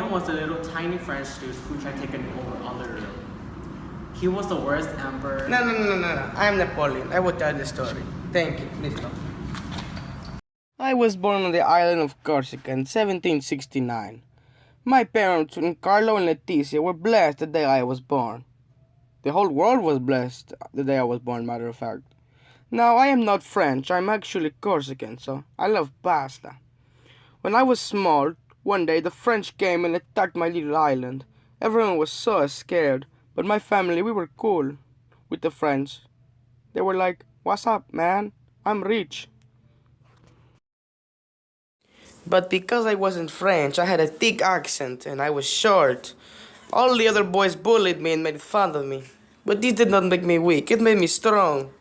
Napoleon was a little tiny French dude who tried taking over all the Europe. He was the worst emperor. No. I am Napoleon. I will tell the story. Thank you. Please stop. I was born on the island of Corsica in 1769. My parents, Carlo and Letizia, were blessed the day I was born. The whole world was blessed the day I was born, matter of fact. Now, I am not French, I'm actually Corsican, so I love pasta. When I was small, one day the French came and attacked my little island. Everyone was so scared, but my family, we were cool with the French. They were like, "What's up, man? I'm rich." But because I wasn't French, I had a thick accent and I was short. All the other boys bullied me and made fun of me. But this did not make me weak, it made me strong.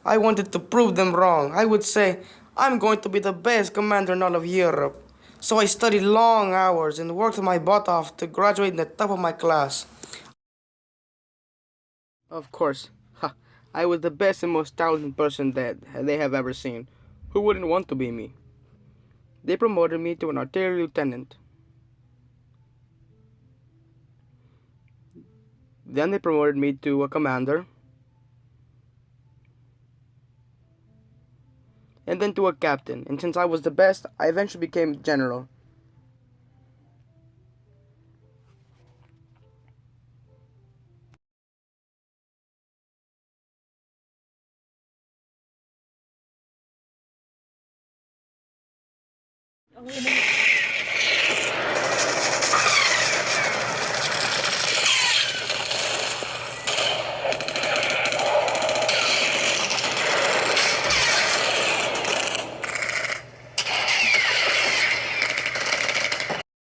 I wanted to prove them wrong. I would say, I'm going to be the best commander in all of Europe. So I studied long hours and worked my butt off to graduate in the top of my class. Of course, I was the best and most talented person that they have ever seen. Who wouldn't want to be me? They promoted me to an artillery lieutenant. Then they promoted me to a commander. And then to a captain. And since I was the best, I eventually became general.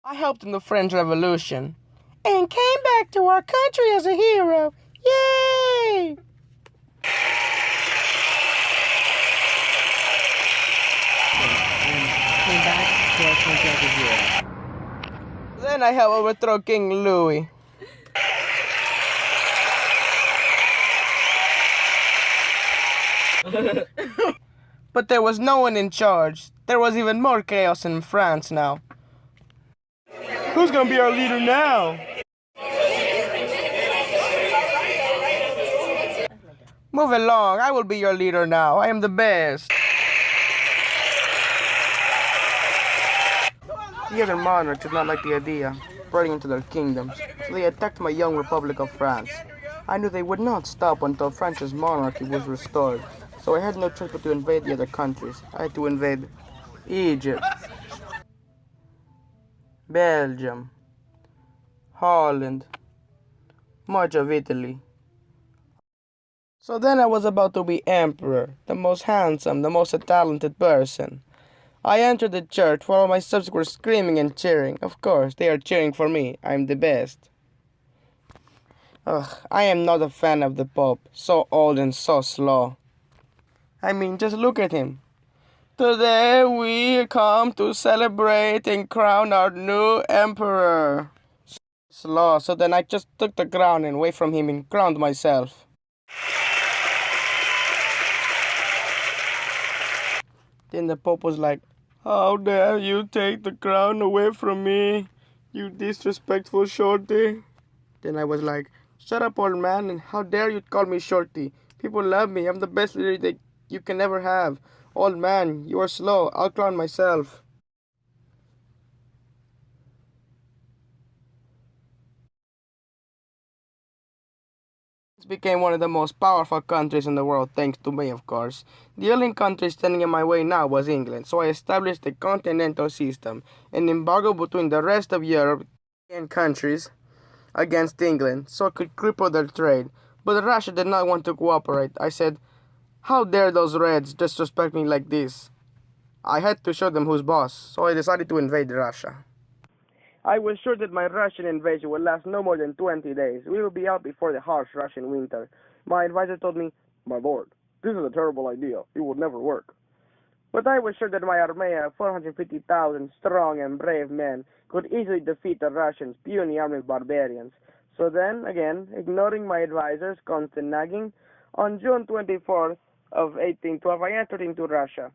I helped in the French Revolution. And came back to our country as a hero. Yay! Came back to our country as a hero. Then I helped overthrow King Louis. But there was no one in charge. There was even more chaos in France now. Who's gonna be our leader now? Move along, I will be your leader now. I am the best. The other monarchs did not like the idea of spreading into their kingdoms, so they attacked my young Republic of France. I knew they would not stop until France's monarchy was restored, so I had no choice but to invade the other countries. I had to invade Egypt, Belgium, Holland, much of Italy. So then I was about to be emperor, the most handsome, the most talented person. I entered the church while my subjects were screaming and cheering. Of course, they are cheering for me. I'm the best. Ugh, I am not a fan of the Pope. So old and so slow. I mean, just look at him. Today we come to celebrate and crown our new emperor. Slow, so then I just took the crown and away from him and crowned myself. Then the Pope was like, "How dare you take the crown away from me, you disrespectful shorty?" Then I was like, "Shut up, old man, and how dare you call me shorty? People love me, I'm the best leader that you can ever have. Old man, you are slow, I'll crown myself." It became one of the most powerful countries in the world thanks to me, of course. The only country standing in my way now was England, so I established a continental system, an embargo between the rest of European countries against England, so it could cripple their trade. But Russia did not want to cooperate. I said, "How dare those Reds disrespect me like this?" I had to show them who's boss, so I decided to invade Russia. I was sure that my Russian invasion would last no more than 20 days. We would be out before the harsh Russian winter. My advisor told me, "My lord, this is a terrible idea. It will never work." But I was sure that my army of 450,000 strong and brave men could easily defeat the Russians' puny armed barbarians. So then, again, ignoring my advisor's constant nagging, on June 24th of 1812, I entered into Russia.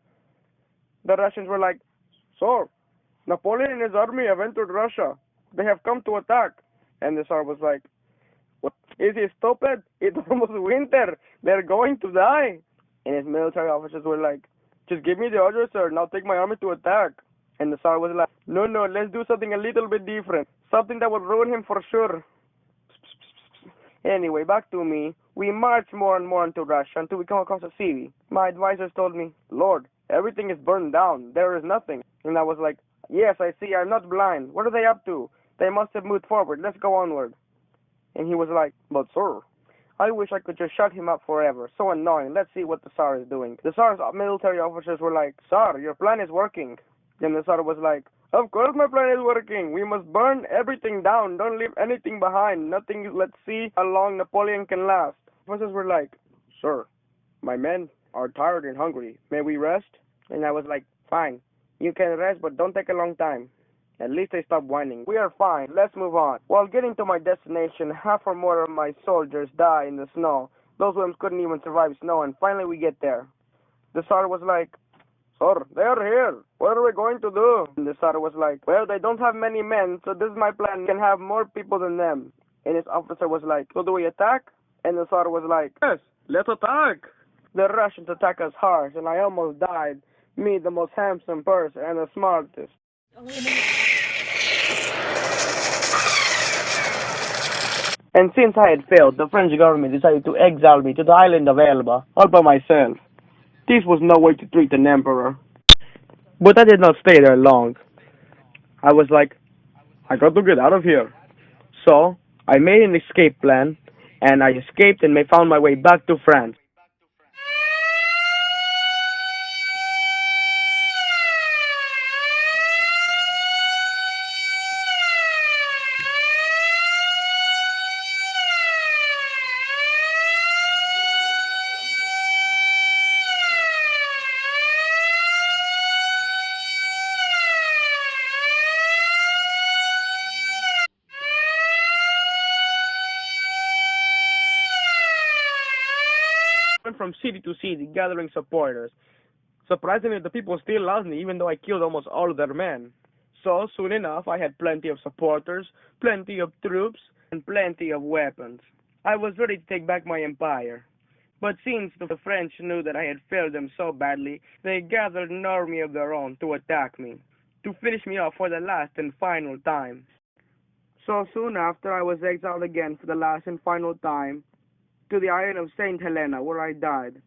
The Russians were like, "Sir, Napoleon and his army have entered Russia." They have come to attack. And the Tsar was like, what? Is he stupid? It's almost winter. They're going to die. And his military officers were like, just give me the order, sir, and I'll take my army to attack. And the Tsar was like, no, no, let's do something a little bit different. Something that will ruin him for sure. Anyway, back to me. We marched more and more into Russia until we come across a city. My advisors told me, Lord, everything is burned down. There is nothing. And I was like, yes, I see. I'm not blind. What are they up to? They must have moved forward. Let's go onward. And he was like, but sir, I wish I could just shut him up forever. So annoying. Let's see what the Tsar is doing. The Tsar's military officers were like, Tsar, your plan is working. And the Tsar was like, of course my plan is working. We must burn everything down. Don't leave anything behind. Nothing. Let's see how long Napoleon can last. Officers were like, sir, my men are tired and hungry. May we rest? And I was like, fine. You can rest, but don't take a long time. At least they stopped whining. We are fine. Let's move on. While getting to my destination, half or more of my soldiers die in the snow. Those ones couldn't even survive snow, and finally we get there. The Tsar was like, sir, they are here. What are we going to do? And the Tsar was like, well, they don't have many men, so this is my plan. We can have more people than them. And his officer was like, so do we attack? And the Tsar was like, yes, let's attack. The Russians attacked us hard, and I almost died. Me, the most handsome person and the smartest. And since I had failed, the French government decided to exile me to the island of Elba, all by myself. This was no way to treat an emperor. But I did not stay there long. I was like, I got to get out of here. So, I made an escape plan, and I escaped and found my way back to France. Went from city to city, gathering supporters. Surprisingly, the people still loved me, even though I killed almost all of their men. So, soon enough, I had plenty of supporters, plenty of troops, and plenty of weapons. I was ready to take back my empire. But since the French knew that I had failed them so badly, they gathered an army of their own to attack me, to finish me off for the last and final time. So soon after, I was exiled again for the last and final time to the island of St. Helena, where I died.